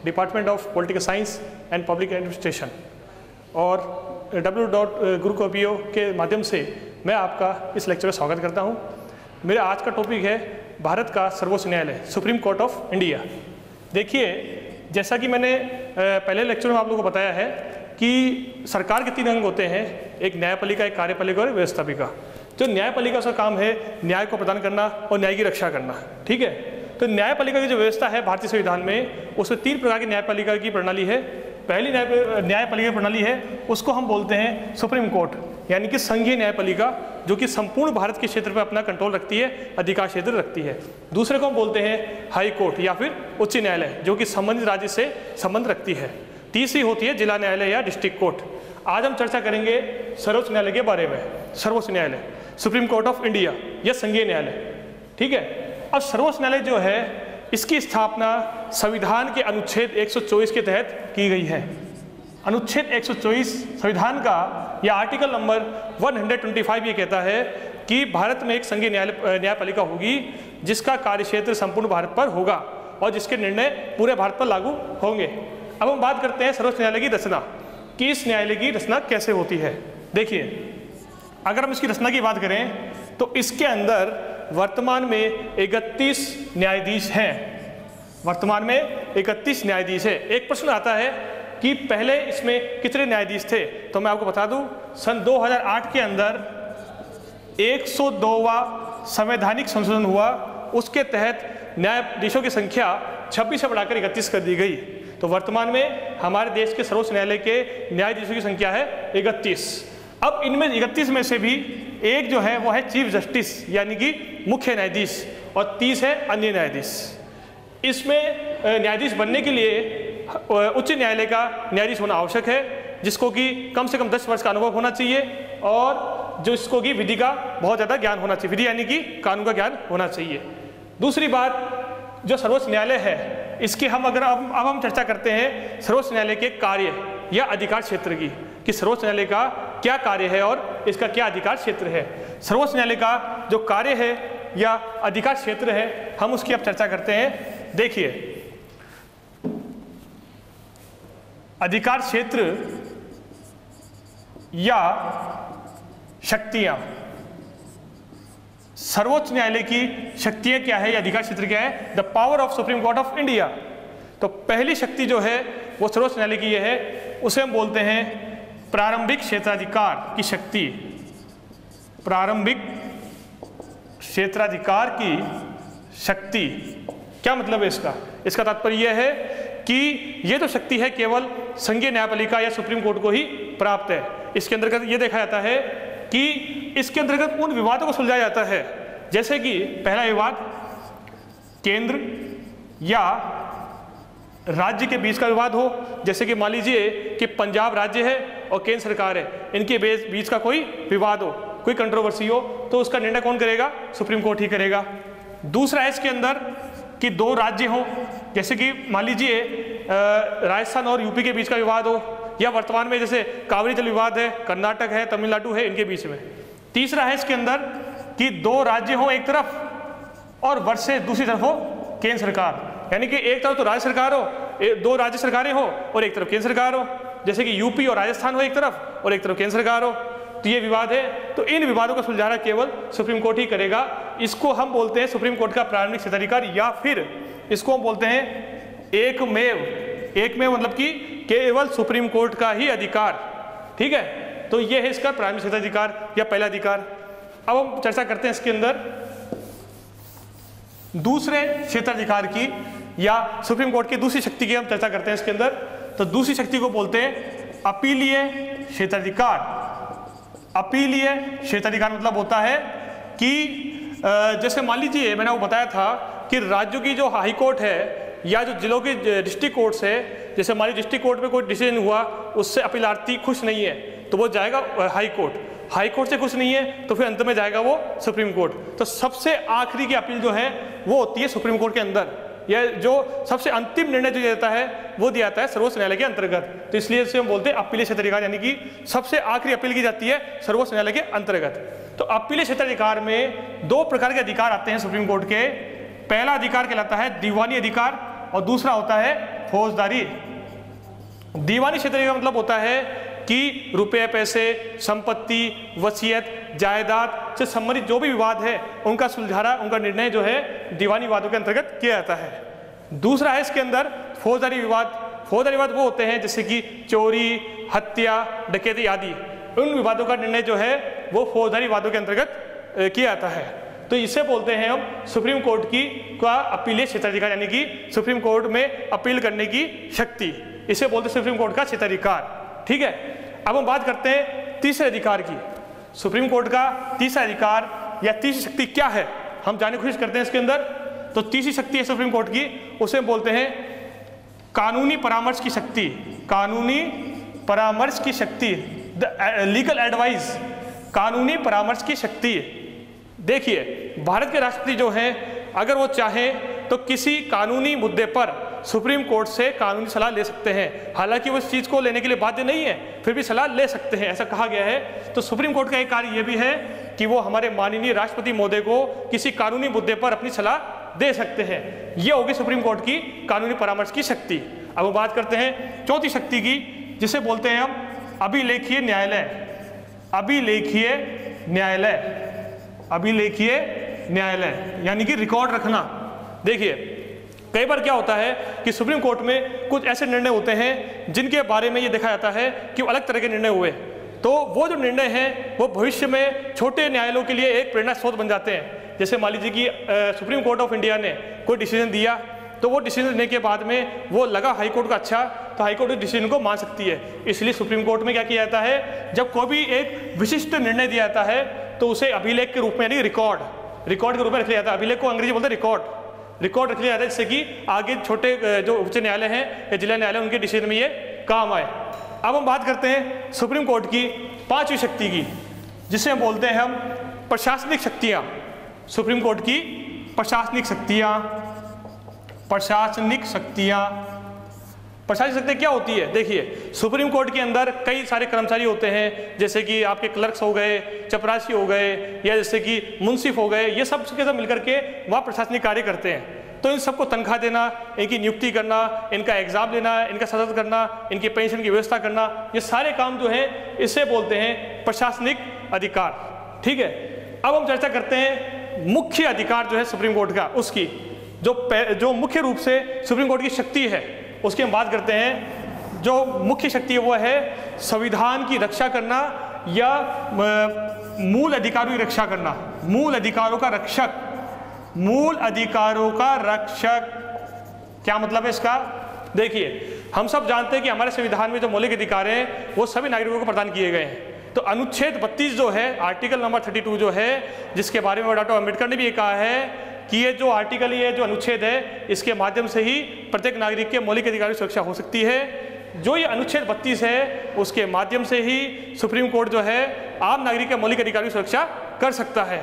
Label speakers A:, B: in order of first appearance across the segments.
A: Department of political science and public administration, और www.gurukopiyo के माध्यम से मैं आपका इस लेक्चर का स्वागत करता हूं। मेरा आज का टॉपिक है भारत का सर्वोच्च न्यायालय, सुप्रीम कोर्ट ऑफ इंडिया। देखिए, जैसा कि मैंने पहले लेक्चर में आप लोगों को बताया है कि सरकार के 3 अंग होते हैं, एक न्यायपालिका, एक कार्यपालिका और एक व्यवस्थापिका। जो न्यायपालिका का काम है न्याय को प्रदान करना और न्याय की रक्षा करना, ठीक है। तो न्यायपालिका की जो व्यवस्था है भारतीय संविधान में, उसमें 3 प्रकार की न्यायपालिका की प्रणाली है। पहली न्यायपालिका प्रणाली है, उसको हम बोलते हैं सुप्रीम कोर्ट, यानी कि संघीय न्यायपालिका, जो कि संपूर्ण भारत के क्षेत्र पर अपना कंट्रोल रखती है, अधिकार क्षेत्र रखती है। दूसरे को हम बोलते हैं हाई कोर्ट या फिर उच्च न्यायालय, जो कि संबंधित राज्य से संबंध रखती है। तीसरी होती है जिला न्यायालय या डिस्ट्रिक्ट कोर्ट। आज हम चर्चा करेंगे सर्वोच्च न्यायालय के बारे में। सर्वोच्च न्यायालय, सुप्रीम कोर्ट ऑफ इंडिया या संघीय न्यायालय, ठीक है। अब सर्वोच्च न्यायालय जो है, इसकी स्थापना संविधान के अनुच्छेद 124 के तहत की गई है। अनुच्छेद 124 संविधान का या आर्टिकल नंबर 125 ये कहता है कि भारत में एक संघीय न्यायपालिका होगी जिसका कार्यक्षेत्र संपूर्ण भारत पर होगा और जिसके निर्णय पूरे भारत पर लागू होंगे। अब हम बात करते हैं सर्वोच्च न्यायालय की रचना, कि इस न्यायालय की रचना कैसे होती है। देखिए, अगर हम इसकी रचना की बात करें तो इसके अंदर वर्तमान में 31 न्यायाधीश हैं। वर्तमान में 31 न्यायाधीश है। एक प्रश्न आता है कि पहले इसमें कितने न्यायाधीश थे, तो मैं आपको बता दूं, सन 2008 के अंदर 102वां संवैधानिक संशोधन हुआ। उसके तहत न्यायाधीशों की संख्या 26 से बढ़ाकर 31 कर दी गई। तो वर्तमान में हमारे देश के सर्वोच्च न्यायालय के न्यायाधीशों की संख्या है 31। अब इनमें 31 में से भी एक जो है वो है चीफ जस्टिस, यानी कि मुख्य न्यायाधीश, और 30 है अन्य न्यायाधीश। इसमें न्यायाधीश बनने के लिए उच्च न्यायालय का न्यायाधीश होना आवश्यक है, जिसको कि कम से कम 10 वर्ष का अनुभव होना चाहिए और जो इसको कि विधि का बहुत ज़्यादा ज्ञान होना चाहिए, विधि यानी कि कानून का ज्ञान होना चाहिए। दूसरी बात, जो सर्वोच्च न्यायालय है, इसकी हम अगर अब हम चर्चा करते हैं सर्वोच्च न्यायालय के कार्य या अधिकार क्षेत्र की, कि सर्वोच्च न्यायालय का क्या कार्य है और इसका क्या अधिकार क्षेत्र है। सर्वोच्च न्यायालय का जो कार्य है या अधिकार क्षेत्र है, हम उसकी अब चर्चा करते हैं। देखिए, अधिकार क्षेत्र या शक्तियां, सर्वोच्च न्यायालय की शक्तियां क्या है या अधिकार क्षेत्र क्या है? The power of supreme court of India. तो पहली शक्ति जो है वो सर्वोच्च न्यायालय की ये है, उसे हम बोलते हैं प्रारंभिक क्षेत्राधिकार की शक्ति। प्रारंभिक क्षेत्राधिकार की शक्ति, क्या मतलब है इसका? इसका तात्पर्य यह है कि यह तो शक्ति है केवल संघीय न्यायपालिका या सुप्रीम कोर्ट को ही प्राप्त है। इसके अंतर्गत यह देखा जाता है कि इसके अंतर्गत उन विवादों को सुलझाया जाता है, जैसे कि पहला विवाद केंद्र या राज्य के बीच का विवाद हो, जैसे कि मान लीजिए कि पंजाब राज्य है और केंद्र सरकार है, इनके बीच का कोई विवाद हो, कोई कंट्रोवर्सी हो, तो उसका निर्णय कौन करेगा? सुप्रीम कोर्ट ही करेगा। दूसरा है इसके अंदर कि 2 राज्य हों, जैसे कि मान लीजिए राजस्थान और यूपी के बीच का विवाद हो, या वर्तमान में जैसे कावेरी जल विवाद है, कर्नाटक है, तमिलनाडु है, इनके बीच में। तीसरा है इसके अंदर कि 2 राज्य हों एक तरफ और वर्ष दूसरी तरफ हो केंद्र सरकार, यानी कि एक तरफ तो राज्य सरकार हो, 2 राज्य सरकारें हो और एक तरफ केंद्र सरकार हो, जैसे कि यूपी और राजस्थान हो एक तरफ और एक तरफ केंद्र सरकार हो। तो ये विवाद है। तो इन विवादों का सुलझाना केवल सुप्रीम कोर्ट ही करेगा। इसको हम बोलते हैं सुप्रीम कोर्ट का प्रारंभिक क्षेत्राधिकार, या फिर इसको हम बोलते हैं एकमेव। एकमेव मतलब कि केवल सुप्रीम कोर्ट का ही अधिकार, ठीक है। तो ये है इसका प्रारंभिक क्षेत्राधिकार या पहला अधिकार। अब हम चर्चा करते हैं इसके अंदर दूसरे क्षेत्राधिकार की या सुप्रीम कोर्ट की दूसरी शक्ति की हम चर्चा करते हैं इसके अंदर। तो दूसरी शक्ति को बोलते हैं अपीलीय क्षेत्राधिकार। अपीलीय क्षेत्राधिकार मतलब होता है कि जैसे मान लीजिए मैंने आपको बताया था कि राज्यों की जो हाई कोर्ट है या जो जिलों की डिस्ट्रिक्ट कोर्ट्स है, जैसे हमारी डिस्ट्रिक्ट कोर्ट में कोई डिसीजन हुआ, उससे अपीलार्थी खुश नहीं है तो वो जाएगा हाई कोर्ट, हाई कोर्ट से खुश नहीं है तो फिर अंत में जाएगा वो सुप्रीम कोर्ट। तो सबसे आखिरी की अपील जो है वो होती है सुप्रीम कोर्ट के अंदर। यह जो सबसे अंतिम निर्णय जो देता है वो दिया जाता है सर्वोच्च न्यायालय के अंतर्गत। तो इसलिए इसे हम बोलते हैं अपीलीय क्षेत्राधिकार, यानी कि सबसे आखिरी अपील की जाती है सर्वोच्च न्यायालय के अंतर्गत। तो अपीलीय क्षेत्राधिकार में 2 प्रकार के अधिकार आते हैं सुप्रीम कोर्ट के। पहला अधिकार कहलाता है दीवानी अधिकार और दूसरा होता है फौजदारी। दीवानी क्षेत्र का मतलब होता है कि रुपये पैसे, संपत्ति, वसीयत, जायदाद से संबंधित जो भी विवाद है उनका सुलझाना, उनका निर्णय जो है दीवानी विवादों के अंतर्गत किया जाता है। दूसरा है इसके अंदर फौजदारी विवाद। फौजदारी विवाद वो होते हैं जैसे कि चोरी, हत्या, डकैती आदि, उन विवादों का निर्णय जो है वो फौजदारी विवादों के अंतर्गत किया जाता है। तो इसे बोलते हैं हम सुप्रीम कोर्ट का अपीलीय क्षेत्राधिकार, यानी कि सुप्रीम कोर्ट में अपील करने की शक्ति, इसे बोलते हैं सुप्रीम कोर्ट का क्षेत्राधिकार। ठीक है, अब हम बात करते हैं तीसरे अधिकार की। सुप्रीम कोर्ट का तीसरा अधिकार या तीसरी शक्ति क्या है, हम जानने की कोशिश करते हैं इसके अंदर। तो तीसरी शक्ति है सुप्रीम कोर्ट की, उसे बोलते हैं कानूनी परामर्श की शक्ति। कानूनी परामर्श की शक्ति, लीगल एडवाइस, कानूनी परामर्श की शक्ति। देखिए, भारत के राष्ट्रपति जो हैं, अगर वो चाहें तो किसी कानूनी मुद्दे पर सुप्रीम कोर्ट से कानूनी सलाह ले सकते हैं। हालांकि वो इस चीज़ को लेने के लिए बाध्य नहीं है, फिर भी सलाह ले सकते हैं, ऐसा कहा गया है। तो सुप्रीम कोर्ट का एक कार्य ये भी है कि वो हमारे माननीय राष्ट्रपति महोदय को किसी कानूनी मुद्दे पर अपनी सलाह दे सकते हैं। ये होगी सुप्रीम कोर्ट की कानूनी परामर्श की शक्ति। अब हम बात करते हैं चौथी शक्ति की, जिसे बोलते हैं हम अभिलेखीय न्यायालय। अभिलेखीय न्यायालय, अभिलेखीय न्यायालय यानी कि रिकॉर्ड रखना। देखिए, कई बार क्या होता है कि सुप्रीम कोर्ट में कुछ ऐसे निर्णय होते हैं जिनके बारे में ये देखा जाता है कि अलग तरह के निर्णय हुए, तो वो जो निर्णय हैं वो भविष्य में छोटे न्यायालयों के लिए एक प्रेरणा स्रोत बन जाते हैं। जैसे मान लीजिए कि सुप्रीम कोर्ट ऑफ इंडिया ने कोई डिसीजन दिया, तो वो डिसीजन देने के बाद में वो लगा हाई कोर्ट का अच्छा, तो हाई कोर्ट उस डिसीजन को मान सकती है। इसलिए सुप्रीम कोर्ट में क्या किया जाता है, जब कोई भी एक विशिष्ट निर्णय दिया जाता है तो उसे अभिलेख के रूप में, यानी रिकॉर्ड के रूप में रख लिया जाता है। अभिलेख को अंग्रेजी बोलते हैं रिकॉर्ड रख लिया जाता है, जिससे कि आगे छोटे जो उच्च न्यायालय हैं या जिला न्यायालय, उनके डिसीजन में ये काम आए। अब हम बात करते हैं सुप्रीम कोर्ट की पांचवी शक्ति की, जिसे हम बोलते हैं हम प्रशासनिक शक्तियां। सुप्रीम कोर्ट की प्रशासनिक शक्तियां। प्रशासनिक शक्तियां क्या होती है? देखिए, सुप्रीम कोर्ट के अंदर कई सारे कर्मचारी होते हैं, जैसे कि आपके क्लर्क्स हो गए, चपरासी हो गए, या जैसे कि मुंसिफ हो गए। ये सब के सब मिलकर के वहाँ प्रशासनिक कार्य करते हैं। तो इन सबको तनख्वाह देना, इनकी नियुक्ति करना, इनका एग्जाम लेना, इनका सदस्य करना, इनकी पेंशन की व्यवस्था करना, ये सारे काम जो हैं इसे बोलते हैं प्रशासनिक अधिकार। ठीक है, अब हम चर्चा करते हैं मुख्य अधिकार जो है सुप्रीम कोर्ट का, उसकी जो मुख्य रूप से सुप्रीम कोर्ट की शक्ति है उसकी हम बात करते हैं। जो मुख्य शक्ति है वो है संविधान की रक्षा करना या मूल अधिकारों की रक्षा करना। मूल अधिकारों का रक्षक। मूल अधिकारों का रक्षक क्या मतलब है इसका? देखिए, हम सब जानते हैं कि हमारे संविधान में जो मौलिक अधिकार हैं वो सभी नागरिकों को प्रदान किए गए हैं। तो अनुच्छेद 32 जो है, आर्टिकल नंबर 32 जो है, जिसके बारे में डॉक्टर अम्बेडकर ने भी ये कहा है कि ये जो आर्टिकल, ये जो अनुच्छेद है, इसके माध्यम से ही प्रत्येक नागरिक के मौलिक अधिकारों की सुरक्षा हो सकती है। जो ये अनुच्छेद 32 है उसके माध्यम से ही सुप्रीम कोर्ट जो है आम नागरिक के मौलिक अधिकारों की सुरक्षा कर सकता है।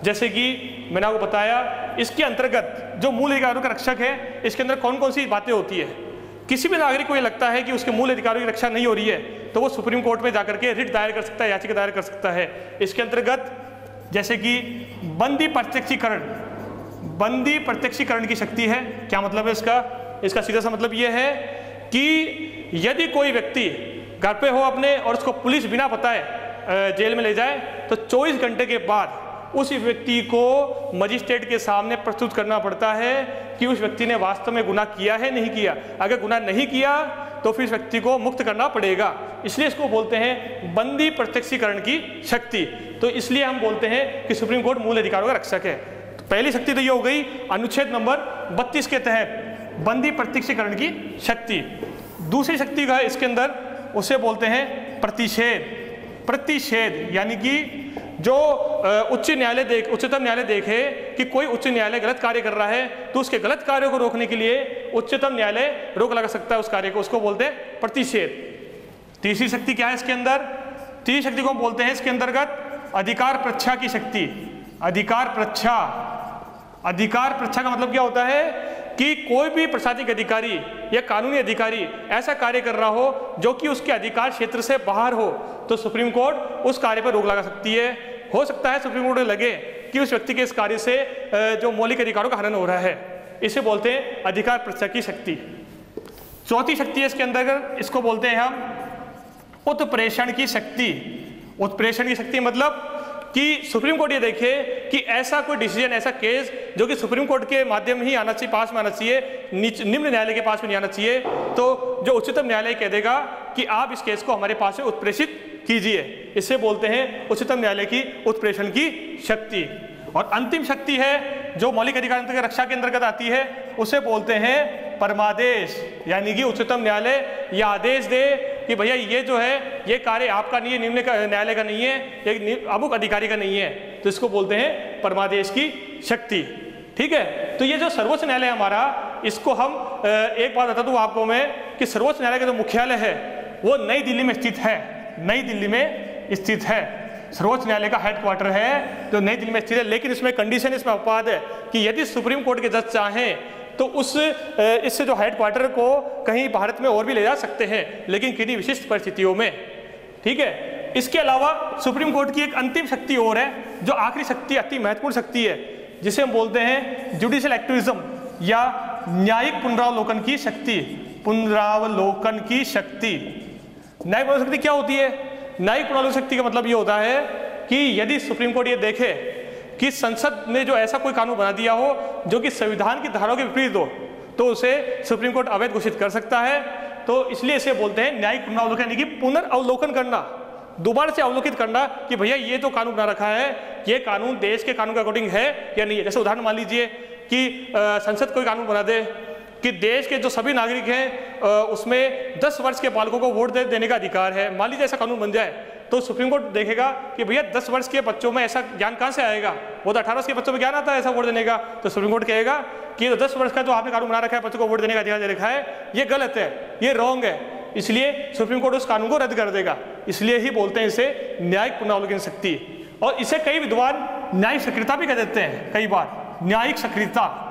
A: जैसे कि मैंने आपको बताया, इसके अंतर्गत जो मूल अधिकारों का रक्षक है, इसके अंदर कौन कौन सी बातें होती है। किसी भी नागरिक को ये लगता है कि उसके मूल अधिकारों की रक्षा नहीं हो रही है, तो वो सुप्रीम कोर्ट में जाकर के रिट दायर कर सकता है, याचिका दायर कर सकता है। इसके अंतर्गत जैसे कि बंदी प्रत्यक्षीकरण की शक्ति है। क्या मतलब है इसका सीधा सा मतलब ये है कि यदि कोई व्यक्ति घर पे हो अपने और उसको पुलिस बिना बताए जेल में ले जाए, तो 24 घंटे के बाद उस व्यक्ति को मजिस्ट्रेट के सामने प्रस्तुत करना पड़ता है कि उस व्यक्ति ने वास्तव में गुनाह किया है नहीं किया। अगर गुनाह नहीं किया तो फिर इस व्यक्ति को मुक्त करना पड़ेगा। इसलिए इसको बोलते हैं बंदी प्रत्यक्षीकरण की शक्ति। तो इसलिए हम बोलते हैं कि सुप्रीम कोर्ट मूल अधिकारों का रक्षक है। तो पहली शक्ति तो ये हो गई अनुच्छेद नंबर 32 के तहत बंदी प्रत्यक्षीकरण की शक्ति। दूसरी शक्ति का इसके अंदर उसे बोलते हैं प्रतिषेध, यानी कि जो उच्चतम न्यायालय देखे कि कोई उच्च न्यायालय गलत कार्य कर रहा है, तो उसके गलत कार्यों को रोकने के लिए उच्चतम न्यायालय रोक लगा सकता है उस कार्य को, उसको बोलते हैं प्रतिषेध। तीसरी शक्ति क्या है इसके अंदर? तीसरी शक्ति को हम बोलते हैं इसके अंतर्गत अधिकार प्रच्छा की शक्ति। अधिकार प्रच्छा का मतलब क्या होता है कि कोई भी प्रशासनिक अधिकारी या कानूनी अधिकारी ऐसा कार्य कर रहा हो जो कि उसके अधिकार क्षेत्र से बाहर हो, तो सुप्रीम कोर्ट उस कार्य पर रोक लगा सकती है। हो सकता है सुप्रीम कोर्ट को लगे कि उस व्यक्ति के इस कार्य से जो मौलिक अधिकारों का हनन हो रहा है, इसे बोलते हैं अधिकार प्रच्छा की शक्ति। चौथी शक्ति है इसके अंदर, इसको बोलते हैं हम उत्प्रेषण की शक्ति। उत्प्रेषण की शक्ति मतलब कि सुप्रीम कोर्ट ये देखे कि ऐसा कोई डिसीजन, ऐसा केस जो कि सुप्रीम कोर्ट के माध्यम ही आना चाहिए, पास में आना चाहिए, निम्न न्यायालय के पास में नहीं आना चाहिए, तो जो उच्चतम न्यायालय कह देगा कि आप इस केस को हमारे पास से उत्प्रेषित कीजिए, इसे बोलते हैं उच्चतम न्यायालय की उत्प्रेषण की शक्ति। और अंतिम शक्ति है जो मौलिक अधिकारों की रक्षा के अंतर्गत आती है, उसे बोलते हैं परमादेश, यानी कि उच्चतम न्यायालय यह आदेश दे कि भैया ये जो है ये कार्य आपका नहीं है, निम्न न्यायालय का नहीं है, ये अमुक अधिकारी का नहीं है, तो इसको बोलते हैं परमादेश की शक्ति। ठीक है, तो ये जो सर्वोच्च न्यायालय हमारा, इसको हम एक बात बता दूं आपको मैं कि सर्वोच्च न्यायालय का जो मुख्यालय है वो नई दिल्ली में स्थित है, नई दिल्ली में स्थित है। सर्वोच्च न्यायालय का हेडक्वार्टर है जो नई दिल्ली में स्थित है, लेकिन इसमें कंडीशन, इसमें अपवाद है कि यदि सुप्रीम कोर्ट के जज चाहें तो इससे जो हेडक्वार्टर को कहीं भारत में और भी ले जा सकते हैं, लेकिन किन्हीं विशिष्ट परिस्थितियों में। ठीक है, इसके अलावा सुप्रीम कोर्ट की एक अंतिम शक्ति और है जो आखिरी शक्ति, अति महत्वपूर्ण शक्ति है, जिसे हम बोलते हैं जुडिशियल एक्टिविज्म या न्यायिक पुनरावलोकन की शक्ति। पुनरावलोकन की शक्ति, न्यायिक पुनरावलोकन शक्ति क्या होती है? न्यायिक पुनरावलोकन शक्ति का मतलब ये होता है कि यदि सुप्रीम कोर्ट ये देखे कि संसद ने जो ऐसा कोई कानून बना दिया हो जो कि संविधान की धाराओं के विपरीत हो, तो उसे सुप्रीम कोर्ट अवैध घोषित कर सकता है। तो इसलिए इसे बोलते हैं न्यायिक पुनरावलोकन, यानी कि पुनर्अवलोकन करना, दोबारा से अवलोकित करना कि भैया ये तो कानून बना रखा है, ये कानून देश के कानून के अकॉर्डिंग है या नहीं है। जैसे उदाहरण मान लीजिए कि संसद कोई कानून बना दे कि देश के जो सभी नागरिक हैं उसमें 10 वर्ष के बालकों को वोट देने का अधिकार है। मान लीजिए ऐसा कानून बन जाए तो सुप्रीम कोर्ट देखेगा कि भैया 10 वर्ष के बच्चों में ऐसा ज्ञान कहाँ से आएगा, वो तो 18 वर्ष के बच्चों में ज्ञान आता है ऐसा वोट देने का। तो सुप्रीम कोर्ट कहेगा कि ये 10 वर्ष का जो आपने कानून बना रखा है बच्चों को वोट देने का अधिकार दे रखा है, ये गलत है, ये रॉन्ग है, इसलिए सुप्रीम कोर्ट उस कानून को रद्द कर देगा। इसलिए ही बोलते हैं इसे न्यायिक पुनरावलोकन शक्ति। और इसे कई विद्वान न्यायिक सक्रियता भी कह देते हैं, कई बार न्यायिक सक्रियता,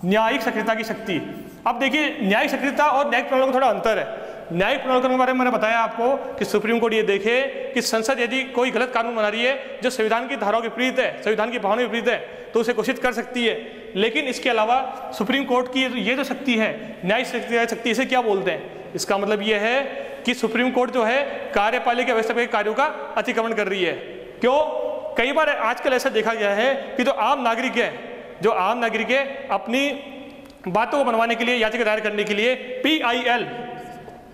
A: न्यायिक सक्रियता की शक्ति। अब देखिए न्यायिक सक्रियता और न्यायिक पुनरावलोकन थोड़ा अंतर है। न्यायिक पुनरावलोकन के बारे में मैंने बताया आपको कि सुप्रीम कोर्ट ये देखे कि संसद यदि कोई गलत कानून बना रही है जो संविधान की धाराओं के विपरीत है, संविधान की भावनाओं के विपरीत है, तो उसे घोषित कर सकती है। लेकिन इसके अलावा सुप्रीम कोर्ट की ये जो शक्ति है न्यायिक शक्ति, इसे क्या बोलते हैं? इसका मतलब ये है कि सुप्रीम कोर्ट जो है कार्यपालिका व्यवस्था के कार्यों का अतिक्रमण कर रही है। क्यों? कई बार आजकल ऐसा देखा गया है कि जो आम नागरिक है अपनी बातों को बनवाने के लिए, याचिका दायर करने के लिए PIL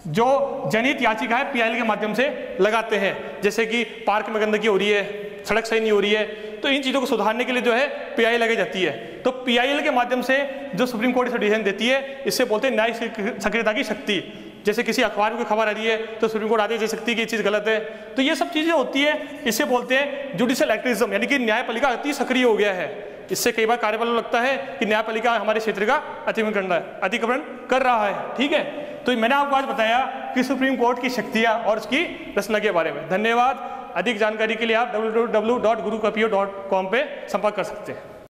A: जो जनहित याचिका है PIL के माध्यम से लगाते हैं। जैसे कि पार्क में गंदगी हो रही है, सड़क सही नहीं हो रही है, तो इन चीज़ों को सुधारने के लिए जो है PIL लगाई जाती है। तो PIL के माध्यम से जो सुप्रीम कोर्ट इसे डिसीजन देती है, इससे बोलते हैं न्यायिक सक्रियता की शक्ति। जैसे किसी अखबार में कोई खबर आ रही है तो सुप्रीम कोर्ट आदेश दे सकती है कि ये चीज़ गलत है। तो ये सब चीज़ें होती है, इसे बोलते हैं जुडिशियल एक्टिविज्म, यानी कि न्यायपालिका अति सक्रिय हो गया है। इससे कई बार कार्यपालिका को लगता है कि न्यायपालिका हमारे क्षेत्र का अतिक्रमण कर रहा है। ठीक है, तो मैंने आपको आज बताया कि सुप्रीम कोर्ट की शक्तियां और उसकी रचना के बारे में। धन्यवाद। अधिक जानकारी के लिए आप www.gurukapio.com पे संपर्क कर सकते हैं।